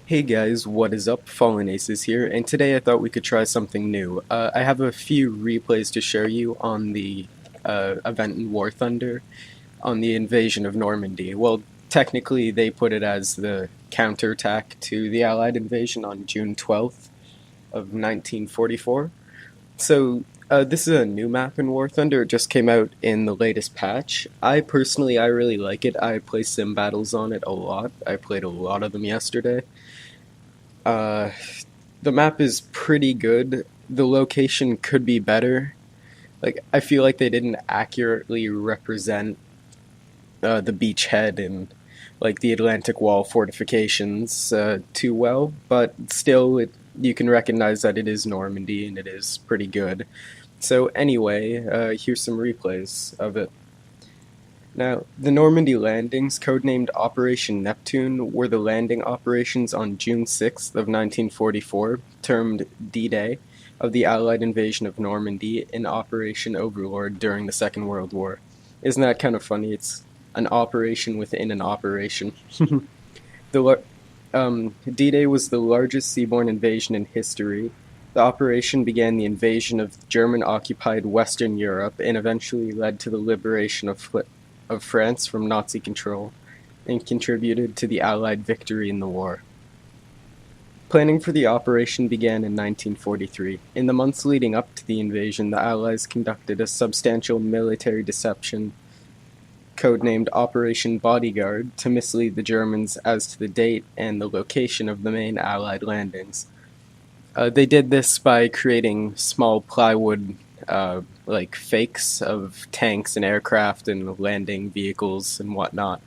Hey guys, what is up? Fallen Aces here, and today I thought we could try something new. I have a few replays to show you on the event in War Thunder, on the invasion of Normandy. Well, technically they put it as the counterattack to the Allied invasion on June 12th of 1944. So, this is a new map in War Thunder. It just came out in the latest patch. I really like it. I play sim battles on it a lot. I played a lot of them yesterday. Uh, the map is pretty good. The location could be better. Like, I feel like they didn't accurately represent the beachhead and like the Atlantic Wall fortifications too well, but still, you can recognize that it is Normandy and it is pretty good. So anyway, here's some replays of it. Now, the Normandy landings, codenamed Operation Neptune, were the landing operations on June 6th of 1944, termed D-Day, of the Allied invasion of Normandy in Operation Overlord during the Second World War. Isn't that kind of funny? It's an operation within an operation. The D-Day was the largest seaborne invasion in history. The operation began the invasion of German-occupied Western Europe and eventually led to the liberation of France from Nazi control and contributed to the Allied victory in the war. Planning for the operation began in 1943. In the months leading up to the invasion, the Allies conducted a substantial military deception codenamed Operation Bodyguard to mislead the Germans as to the date and the location of the main Allied landings. They did this by creating small plywood like fakes of tanks and aircraft and landing vehicles and whatnot,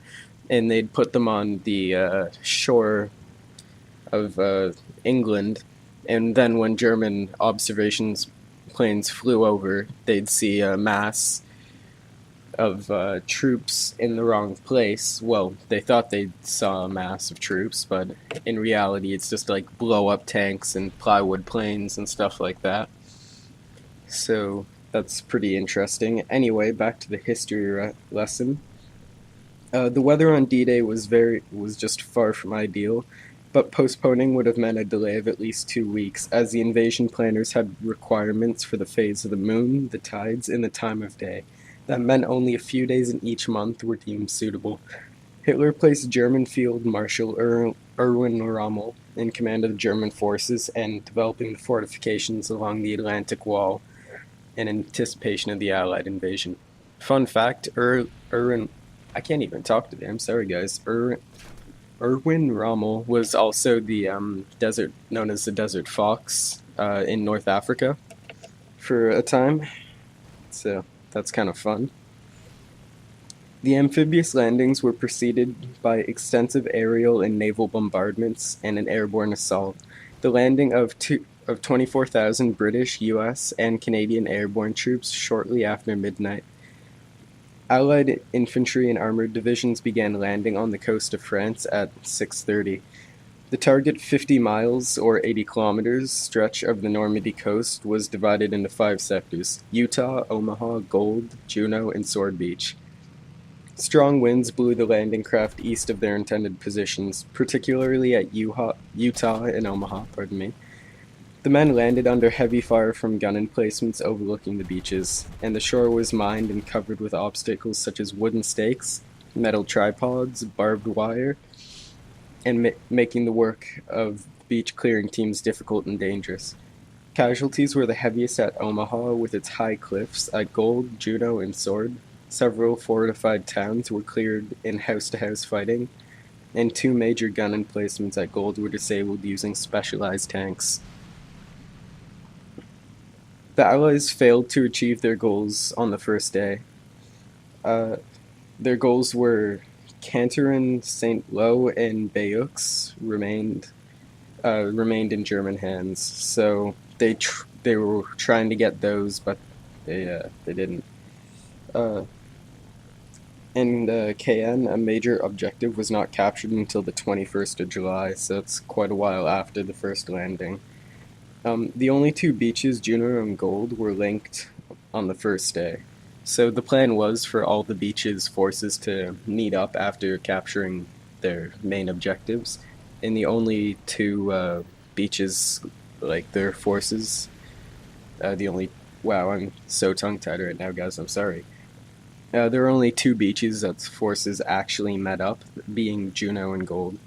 and they'd put them on the shore of England, and then when German observations planes flew over, they'd see a mass of troops in the wrong place. Well, they thought they saw a mass of troops, but in reality, it's just like blow up tanks and plywood planes and stuff like that. So that's pretty interesting. Anyway, back to the history lesson. The weather on D-Day was just far from ideal, but postponing would have meant a delay of at least 2 weeks, as the invasion planners had requirements for the phase of the moon, the tides, and the time of day. That meant only a few days in each month were deemed suitable. Hitler placed German Field Marshal Erwin Rommel in command of the German forces and developing the fortifications along the Atlantic Wall in anticipation of the Allied invasion. Fun fact, Erwin, I can't even talk today, I'm sorry guys, Erwin Rommel was also the desert, known as the Desert Fox in North Africa for a time, so that's kind of fun. The amphibious landings were preceded by extensive aerial and naval bombardments and an airborne assault. The landing of 24,000 British, US, and Canadian airborne troops shortly after midnight. Allied infantry and armored divisions began landing on the coast of France at 6:30. The target 50 miles, or 80 kilometers, stretch of the Normandy coast was divided into 5 sectors: Utah, Omaha, Gold, Juno, and Sword Beach. Strong winds blew the landing craft east of their intended positions, particularly at Utah and Omaha. The men landed under heavy fire from gun emplacements overlooking the beaches, and the shore was mined and covered with obstacles such as wooden stakes, metal tripods, barbed wire, and making the work of beach clearing teams difficult and dangerous. Casualties were the heaviest at Omaha with its high cliffs. At Gold, Juno, and Sword, several fortified towns were cleared in house-to-house fighting, and 2 major gun emplacements at Gold were disabled using specialized tanks. The Allies failed to achieve their goals on the first day. Their goals were Cantorin, St. Lo, and Bayeux remained in German hands. So they were trying to get those, but they didn't. In Cayenne, a major objective was not captured until the 21st of July, so it's quite a while after the first landing. The only 2 beaches, Juno and Gold, were linked on the first day. So the plan was for all the beaches' forces to meet up after capturing their main objectives and the only two beaches, like their forces, the only wow, I'm so tongue-tied right now, guys. I'm sorry. There are only two beaches that forces actually met up, being Juno and Gold.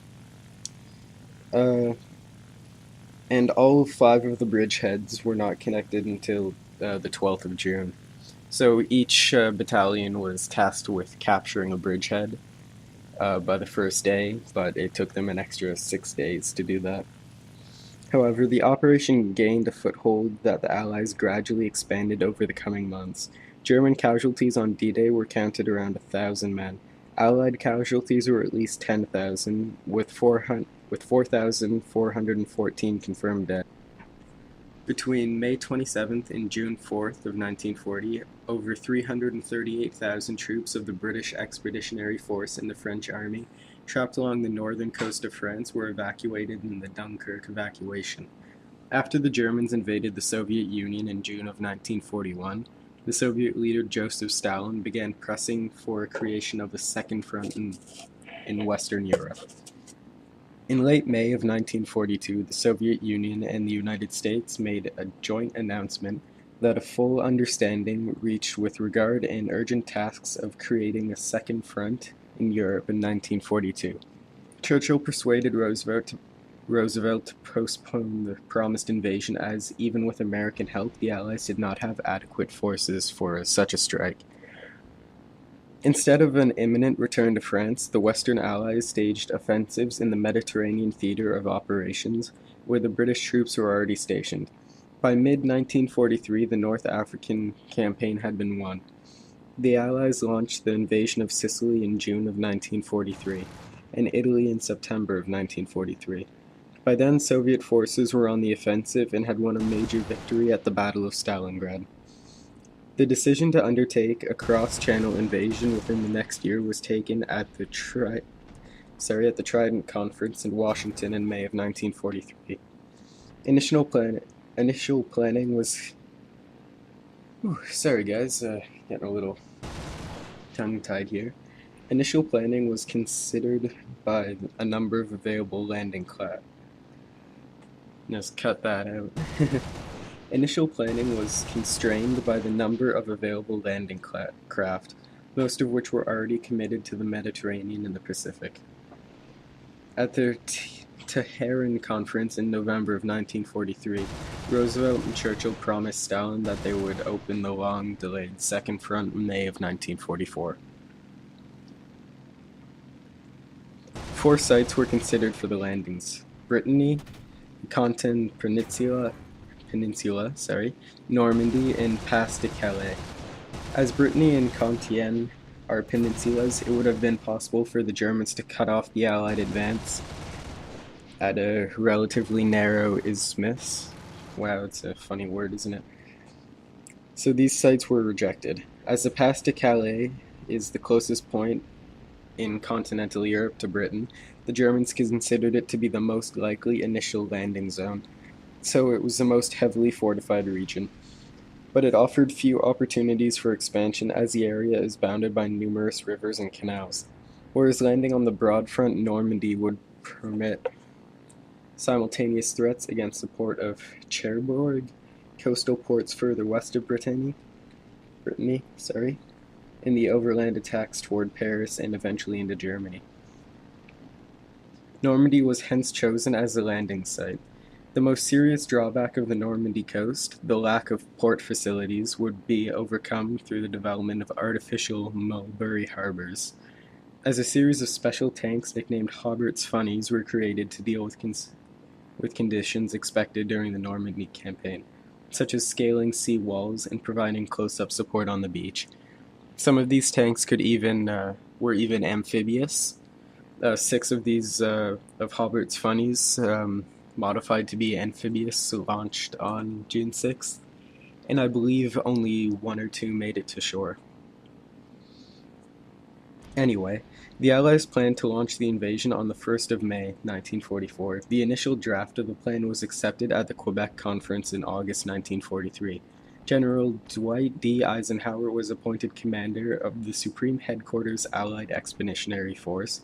Uh, and all five of the bridgeheads were not connected until the 12th of June. So each battalion was tasked with capturing a bridgehead by the first day, but it took them an extra 6 days to do that. However, the operation gained a foothold that the Allies gradually expanded over the coming months. German casualties on D-Day were counted around 1,000 men. Allied casualties were at least 10,000, with 4,414 confirmed dead. Between May 27th and June 4th of 1940, over 338,000 troops of the British Expeditionary Force and the French Army trapped along the northern coast of France were evacuated in the Dunkirk evacuation. After the Germans invaded the Soviet Union in June of 1941, the Soviet leader Joseph Stalin began pressing for a creation of a second front in Western Europe. In late May of 1942, the Soviet Union and the United States made a joint announcement that a full understanding reached with regard and urgent tasks of creating a second front in Europe in 1942. Churchill persuaded Roosevelt to postpone the promised invasion as, even with American help, the Allies did not have adequate forces for such a strike. Instead of an imminent return to France, the Western Allies staged offensives in the Mediterranean theater of operations, where the British troops were already stationed. By mid-1943, the North African campaign had been won. The Allies launched the invasion of Sicily in June of 1943, and Italy in September of 1943. By then, Soviet forces were on the offensive and had won a major victory at the Battle of Stalingrad. The decision to undertake a cross-channel invasion within the next year was taken at the Trident Conference in Washington in May of 1943. Initial planning was... sorry guys, getting a little tongue-tied here. Initial planning was considered by a number of available landing craft. Just cut that out. Initial planning was constrained by the number of available landing craft, most of which were already committed to the Mediterranean and the Pacific. At the Tehran Conference in November of 1943, Roosevelt and Churchill promised Stalin that they would open the long-delayed Second Front in May of 1944. 4 sites were considered for the landings: Brittany, Canton Peninsula, Normandy, and Pas de Calais. As Brittany and Compiègne are peninsulas, it would have been possible for the Germans to cut off the Allied advance at a relatively narrow isthmus. Wow, it's a funny word, isn't it? So these sites were rejected. As the Pas de Calais is the closest point in continental Europe to Britain, the Germans considered it to be the most likely initial landing zone. So it was the most heavily fortified region. But it offered few opportunities for expansion as the area is bounded by numerous rivers and canals, whereas landing on the broad front Normandy would permit simultaneous threats against the port of Cherbourg, coastal ports further west of Brittany, and the overland attacks toward Paris and eventually into Germany. Normandy was hence chosen as the landing site. The most serious drawback of the Normandy coast, the lack of port facilities, would be overcome through the development of artificial Mulberry harbors, as a series of special tanks nicknamed Hobart's Funnies were created to deal with conditions expected during the Normandy campaign, such as scaling sea walls and providing close-up support on the beach. Some of these tanks were even amphibious. 6 of these of Hobart's Funnies modified to be amphibious launched on June 6th, and I believe only 1 or 2 made it to shore. Anyway, the Allies planned to launch the invasion on the 1st of May, 1944. The initial draft of the plan was accepted at the Quebec Conference in August 1943. General Dwight D. Eisenhower was appointed commander of the Supreme Headquarters Allied Expeditionary Force.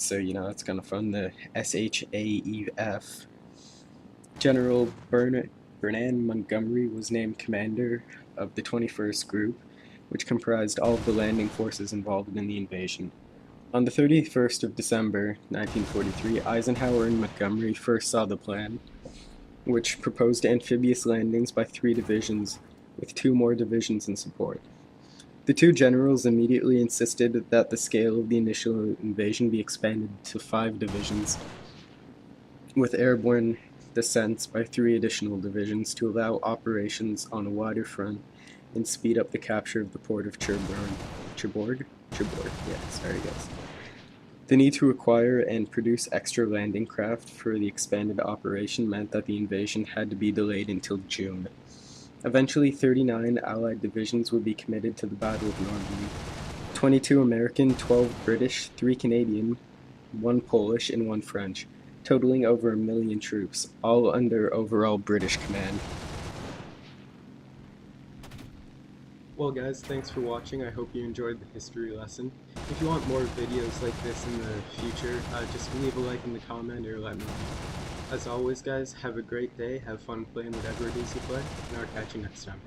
so that's kind of fun. The SHAEF. General Bernard Montgomery was named commander of the 21st Group, which comprised all of the landing forces involved in the invasion. On the 31st of December 1943, Eisenhower and Montgomery first saw the plan, which proposed amphibious landings by 3 divisions, with 2 more divisions in support. The 2 generals immediately insisted that the scale of the initial invasion be expanded to 5 divisions, with airborne descents by 3 additional divisions to allow operations on a wider front and speed up the capture of the port of Cherbourg? Yeah, sorry guys. The need to acquire and produce extra landing craft for the expanded operation meant that the invasion had to be delayed until June. Eventually, 39 Allied divisions would be committed to the Battle of Normandy. 22 American, 12 British, 3 Canadian, 1 Polish, and 1 French, totaling over 1 million troops, all under overall British command. Well guys, thanks for watching. I hope you enjoyed the history lesson. If you want more videos like this in the future, just leave a like in the comment or let me know. As always guys, have a great day, have fun playing whatever it is you play, and I'll catch you next time.